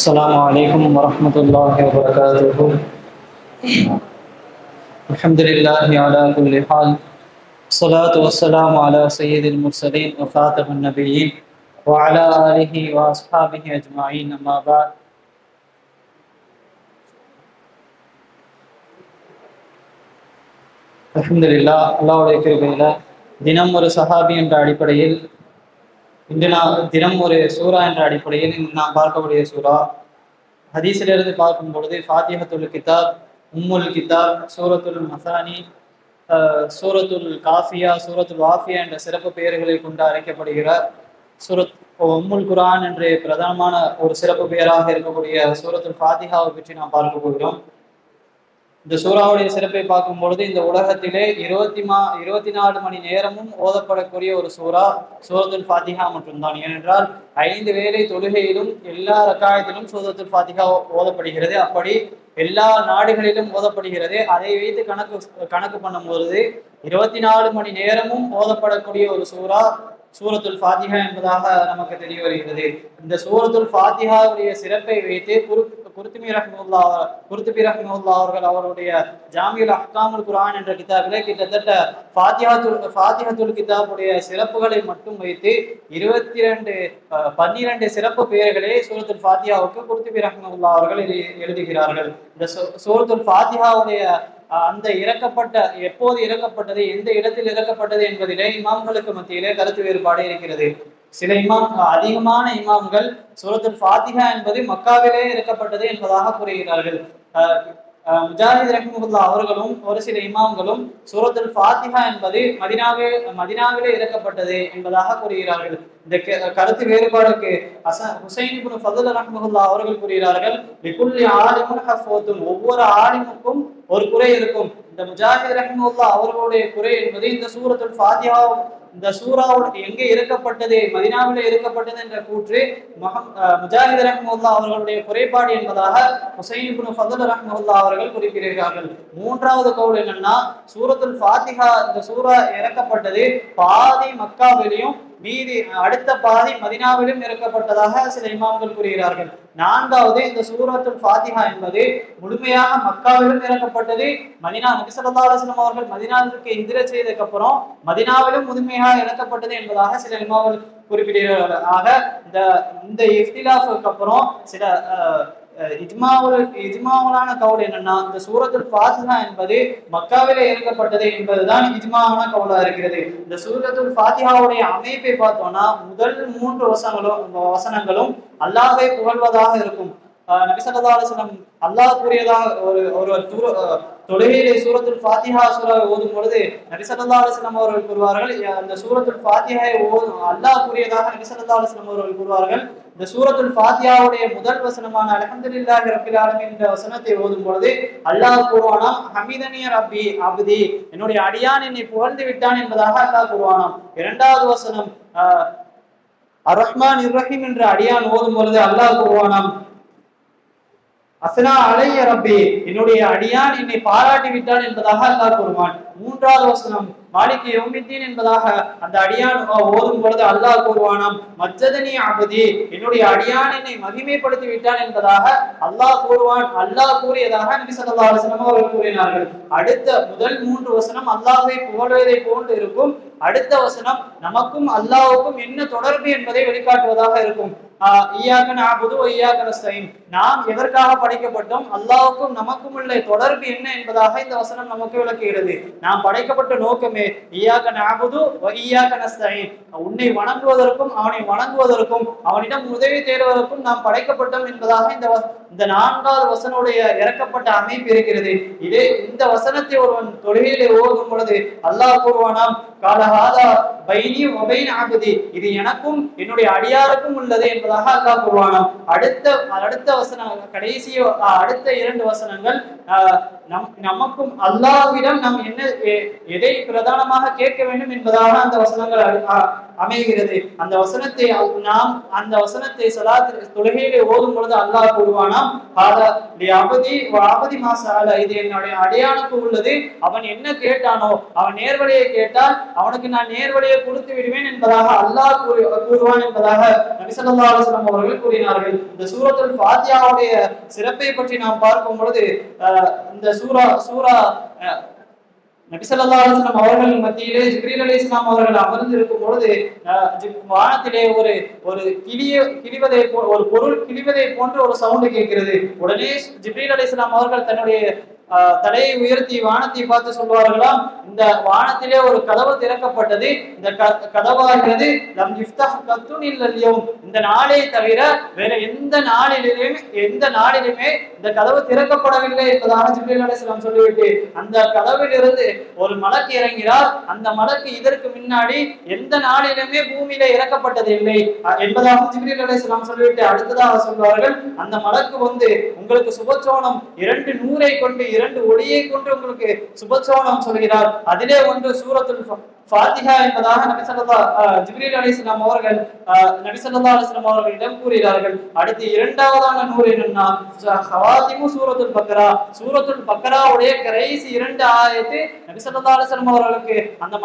السلام عليكم ورحمة الله وبركاته. الحمد لله على كل حال. الصلاة والسلام على سيد المرسلين وخاتم النبيين وعلى آله وأصحابه أجمعين. أما بعد. அல்ஹம்துலில்லா, அல்லாஹ்வுடைய கிருபையில தினம் ஒரு சஹாபி என்ற அடிப்படையில் இன்று தினம் ஒரு சூரா என்ற அடிப்படையில் இன்று நாம் பார்க்கக்கூடிய சூரா ஹதீஸிலிருந்து பார்க்கும் பொழுது ஃபாத்திஹத்துல் கிதாப், உம்முல் கிதாப், சூரத்துல் மசானி, சூரத்துல் காஃபியா, சூரத்துல் வாஃபியா என்ற சிறப்பு பெயர்களை கொண்டு அழைக்கப்படுகிற சூரத் உம்முல் குர்ஆன் என்ற பிரதானமான ஒரு சிறப்பு பெயராக இருக்கக்கூடிய சூரத்துல் ஃபாத்திஹாவை பற்றி நாம் பார்க்க போகிறோம். இந்த சூறாவுடைய சிறப்பை பார்க்கும் பொழுது இந்த உலகத்திலே 24 மணி நேரமும் ஓதப்படக்கூடிய ஒரு சூரத்துல் ஃபாத்திஹா மட்டும்தான். ஏனென்றால் 5 வேளை தொழுகையிலும் எல்லா ரக்காயத்திலும் சூரத்துல் ஃபாத்திஹா ஓதப்படுகிறது. அப்படி எல்லா நாடுகளிலும் ஓதப்படுகிறது. அதை வைத்து கணக்கு பண்ணும்பொழுது 24 மணி நேரமும் ஓதப்படக்கூடிய ஒரு சூரத்துல் ஃபாத்திஹா என்பதாக நமக்கு தெரிய வருகிறது. இந்த சூரத்துல் ஃபாத்திஹாவுடைய சிறப்பை வைத்து குர்துபி ரஹ்மத்துல்லாஹ் அவர்கள் அவருடைய ஜாமியுல் அஹ்காமுல் குர்ஆன் என்ற கிதாபிலே கிட்டத்தட்ட ஃபாத்திஹத்துல் கிதாபுடைய சிறப்புகளை மட்டும் வைத்து 12 சிறப்பு பெயர்களை சூரத்துல் ஃபாத்திஹாவுக்கு குர்துபி ரஹ்மத்துல்லாஹ் அவர்கள் எழுதுகிறார்கள். இந்த சூரத்துல் ஃபாத்திஹாவுடைய அந்த எப்போது இறக்கப்பட்டது, எந்த இடத்தில் இறக்கப்பட்டது என்பதிலே இமாம்களுக்கு மத்தியிலே கருத்து வேறுபாடு இருக்கிறது. சில அதிகமான இமாம்கள் சூரத்துல் ஃபாத்திஹா என்பது மக்காவிலே இறக்கப்பட்டது என்பதாக கூறுகிறார்கள். முஜாஹித் ரஹ்மத்துல்லாஹ் அவர்களும் ஒரு சில இமாம்களும் சூரத்துல் ஃபாத்திஹா என்பது மதீனாவிலே இறக்கப்பட்டது என்பதாக கூறுகிறார்கள். இந்த கருத்து வேறுபாடுக்கு ஹுசைன் இப்னு ஃபதுல் ரஹ்மத்துல்லாஹ் அவர்கள் கூறுகிறார்கள், லிகுல்லி ஆலிமுன் ஹஃபூதுன், ஒவ்வொரு ஆலிமுக்கும் ஒரு குறை இருக்கும். இந்த முஜாஹித் ரஹ்மத்துல்லாஹ் அவர்களுடைய குறை என்பது இந்த சூரத்துல் ஃபாத்திஹா இந்த சூறாவோட எங்கே இறக்கப்பட்டது, மதீனாவிலே இறக்கப்பட்டது என்ற கூற்று முஜாஹித் ரஹ்மத்துல்லாஹ் அவர்களுடைய குறைபாடு என்பதாக ஹுசைன் இப்னு ஃபதுல் ரஹ்மத்துல்லாஹ் அவர்கள் குறிப்பிடுகிறார்கள். மூன்றாவது கவுல் என்னன்னா, சூரத்துல் ஃபாத்திஹா இந்த சூரா இறக்கப்பட்டது பாதி மக்காவிலையும் மீதி அடுத்த பாதி மதீனாவிலும் இறக்கப்பட்டதாக சில இமாம்கள் கூறுகிறார்கள். நான்காவது, இந்த சூரத்துல் ஃபாத்திஹா என்பது முழுமையாக மக்காவிலும் இறக்கப்பட்டது. நபி ஸல்லல்லாஹு அலைஹி வஸல்லம் அவர்கள் மதீனாவுக்கு ஹிஜ்ரத் செய்ததுக்கு அப்புறம் மதீனாவிலும் முழுமையாக இறக்கப்பட்டது என்பதாக சில இமாம்கள் குறிப்பிடுகிறார்கள். ஆக இந்த இஃப்திலாஃபுக்கு அப்புறம் சில இஜ்மாவுலான கவுல் என்னன்னா, இந்த சூரத்துல் ஃபாத்திஹா என்பது மக்காவிலே இறக்கப்பட்டது என்பதுதான் இஜ்மாவான கவுலா இருக்கிறது. இந்த சூரத்துல் ஃபாத்திஹாவுடைய அமைப்பை பார்த்தோம்னா முதல் 3 வசனங்களும் அல்லாஹ்வை புகழ்வதாக இருக்கும். நபி ஸல்லல்லாஹு அலைஹி வஸல்லம் அல்லாஹ் கூறியதாக ஒரு தொழுகையிலே சூரத்துல் ஃபாத்திஹா சூராவை ஓதும் பொழுது நபி ஸல்லல்லாஹு அலைஹி வஸல்லம் அவர்கள் கூறுவார்கள், அந்த சூரத்துல் ஃபாத்திஹாவை ஓதும் அல்லாஹ் கூறியதாக நபி ஸல்லல்லாஹு அலைஹி வஸல்லம் அவர்கள் கூறுவார்கள். இந்த சூரத்துல் ஃபாத்திஹாவுடைய முதல் வசனமான அல்ஹம்துலில்லாஹி ரப்பில் ஆலமீன் என்ற வசனத்தை ஓதும் பொழுது அல்லாஹ் கூறுவானாம், ஹமீதனி ரப்பி அப்தி, என்னுடைய அடியான் என்னை புகழ்ந்து விட்டான் என்பதாக அல்லாஹ் கூறுவானாம். இரண்டாவது வசனம் அர்-ரஹ்மான் இர்-ரஹீம் என்ற அடியான் ஓதும் பொழுது அல்லாஹ் கூறுவானாம், அஸ்னா அலைய ரப்பி, என்னுடைய அடியான் என்னை பாராட்டி விட்டான் என்பதாக அல்லாஹ் கூறுவான். மூன்றாவது வசனம் மாலிக் யௌமித்தீன் என்பதாக அந்த அடியான் ஓதும் பொழுது அல்லாஹ் கூறுவானாம், மஜ்ஜதனி அப்தி, என்னுடைய அடியான் என்னை மகிமைப்படுத்தி விட்டான் என்பதாக அல்லாஹ் கூறுவான். அல்லாஹ் கூறியதாக நபி ஸல்லல்லாஹு அலைஹி வஸல்லம் அவர்கள் கூறினார்கள். அடுத்த முதல் 3 வசனம் அல்லாஹ்வை புகழ்வதை போன்று இருக்கும். அடுத்த வசனம் நமக்கும் அல்லாஹ்வுக்கும் என்ன தொடர்பு என்பதை வெளிக்காட்டுவதாக இருக்கும். ஈயாக்க நஅபுது வ ஈயாக்க நஸ்தஈன், நாம் எதற்காக படைக்கப்பட்டோம், அல்லாஹ்வுக்கும் நமக்கும் உள்ள தொடர்பு என்ன என்பதாக இந்த வசனம் நமக்கு விளக்குகிறது. நாம் படைக்கப்பட்ட நோக்கமே ஈயாக்க நஅபுது வ ஈயாக்க நஸ்தஈன், உன்னை வணங்குவதற்கும் அவனை வணங்குவதற்கும் அவனிடம் உதவி தேடுவதற்கும் நாம் படைக்கப்பட்டோம் என்பதாக இந்த 4வது வசனுடைய இறக்கப்பட்ட அமைப்பு இருக்கிறது. இந்த வசனத்தை ஒருவன் தொழுகையிலே ஓதும் பொழுது அல்லாஹ் கூறுவானாம், காலஹாதா பைனி வ பைன அப்தி, இது எனக்கும் என்னுடைய அடியாருக்கும் உள்ளது என்பதாக அல்லாஹ் கூறுவானாம். அடுத்த வசனம் கடைசி அடுத்த 2 வசனங்கள் நமக்கும் அல்லாஹ்விடம் நாம் எதை பிரதானமாக கேட்க வேண்டும் என்பதாக அந்த வசனங்கள் அமைகிறது. அந்த வசனத்தை நாம் அந்த வசனத்தை ஸலாத் தொழுகையிலே ஓதும் பொழுது அல்லாஹ் கூறுவானாம், இது என்னுடைய அடியானுக்கு உள்ளது, அவன் என்ன கேட்டானோ, அவன் நேர்வழியை கேட்டால் அவனுக்கு நான் நேர்வழியை கொடுத்து விடுவேன் என்பதாக அல்லாஹ் கூறுவான் என்பதாக நபி ஸல்லல்லாஹு அலைஹி வஸல்லம் அவர்கள் கூறினார்கள். இந்த சூரத்துல் ஃபாத்திஹாவுடைய சிறப்பை பற்றி நாம் பார்க்கும் பொழுது இந்த சூரா நபி ஸல்லல்லாஹு அலைஹி வஸல்லம் அவர்கள் மத்தியிலே ஜிப்ரீல் அலைஹிஸ்ஸலாம் அவர்கள் அமர்ந்து இருக்கும் பொழுது வானத்திலே ஒரு கிழிவதை ஒரு பொருள் கிழிவதை போன்ற ஒரு சவுண்ட் கேட்கிறது. உடனே ஜிப்ரீல் அலைஹிஸ்ஸலாம் அவர்கள் தன்னுடைய தலையை உயர்த்தி வானத்தை பார்த்து சொல்வார்களாம், இந்த வானத்திலே ஒரு கதவு திறக்கப்பட்டது, இந்த கதவாகிறது லம் யுஃப்தஹ் கத்துன் இல்லல் யௌம், இந்த நாளை தவிர வேற எந்த நாளிலுமே இந்த கதவு திறக்கப்படவில்லை என்பதாக ஜிப்ரீல் அலைஹிஸ்ஸலாம் சொல்லிவிட்டு அந்த கதவிலிருந்து ஒரு மலக்கு இறங்கிறார். அந்த மலக்கு இதற்கு முன்னாடி எந்த நாளிலுமே பூமியில இறக்கப்பட்டது இல்லை என்பதாக ஜிப்ரீல் அலைஹிஸ்ஸலாம் சொல்லிவிட்டு அடுத்ததாக சொல்வார்கள், அந்த மலக்கு வந்து உங்களுக்கு சுபச்சோனம் 2 நூரை கொண்டு 2 ஒளியை கொண்டு உங்களுக்கு சுபச்சோனம் சொல்கிறார். அதிலே ஒன்று சூரத்துல் ஃபாத்திஹா என்பதாக ஜிப்ரீல் அலைஹிஸ்ஸலாம் அவர்கள் நபி ஸல்லல்லாஹு அலைஹி வஸல்லம் அவர்களிடம் கூறுகிறார்கள். அடுத்து இரண்டாவதான நூறு என்னன்னா ஹவாத்திமு சூரத்துல் பக்ரா, சூரத்துல் பக்ராவுடைய கடைசி 2 ஆயத்து நபி ஸல்லல்லாஹு அலைஹி வஸல்லம் அவர்களுக்கு அந்த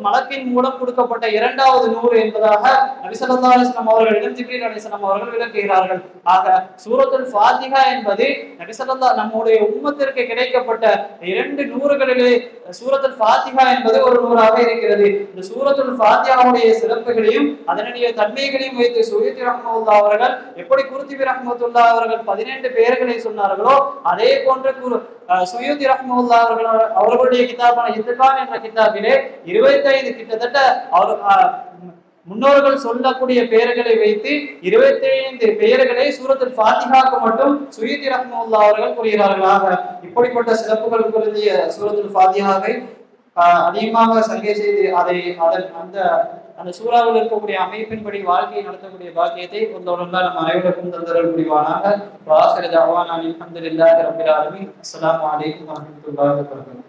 மலக்கின் மூலம் கொடுக்கப்பட்ட இரண்டாவது நூறு என்பதாக நபி ஸல்லல்லாஹு அலைஹி வஸல்லம் அவர்களிடம் ஜிப்ரீல் அலைஹிஸ்ஸலாம் அவர்கள் விளக்குகிறார்கள். ஆக சூரத்துல் ஃபாத்திஹா என்பது நபி ஸல்லல்லாஹு நம்முடைய உம்மத்திற்கு கிடைக்கப்பட்ட 2 நூறுகளிலே சூரத்துல் ஃபாத்திஹா என்பது ஒரு நூறாக இருக்கிறது. இந்த சூரத்துல் ஃபாத்திஹாவுடைய சிறப்புகளையும் அதனுடைய தன்மைகளையும் வைத்து சுயூத்தி ரஹ்மத்துல்லாஹி அவர்கள் எப்படி குர்துபி ரஹ்மத்துல்லாஹி அவர்கள் 12 பெயர்களை சொன்னார்களோ அதே போன்று சுயூத்தி ரஹ்மத்துல்லாஹி அவர்களுடைய கிதாபான இத்கான் என்ற கிதாபிலே 25 கிட்டத்தட்ட முன்னோர்கள் சொல்லக்கூடிய பெயர்களை வைத்து 25 பெயர்களை சூரத்துல் ஃபாத்திஹாக்கு மட்டும் சுயூத்தி ரஹ்மத்துல்லாஹி அவர்கள் கூறுகிறார்களாக. இப்படிப்பட்ட சிறப்புகள் பொருந்திய சூரத்துல் ஃபாத்திஹாவை அதிகமாக சங்கை செய்து அந்த சூறாவில் இருக்கக்கூடிய அமைப்பின்படி வாழ்க்கையை நடத்தக்கூடிய பாக்கியத்தை கொண்டவர்கள் நம் அனைவருக்கும் தந்தரல் புரிவானாக. வாஹிரு தஅவானா அல்ஹம்துலில்லாஹி ரப்பில் ஆலமீன். அஸ்ஸலாமு அலைக்கும் வரஹ்மத்துல்லாஹி வபரகாத்துஹு.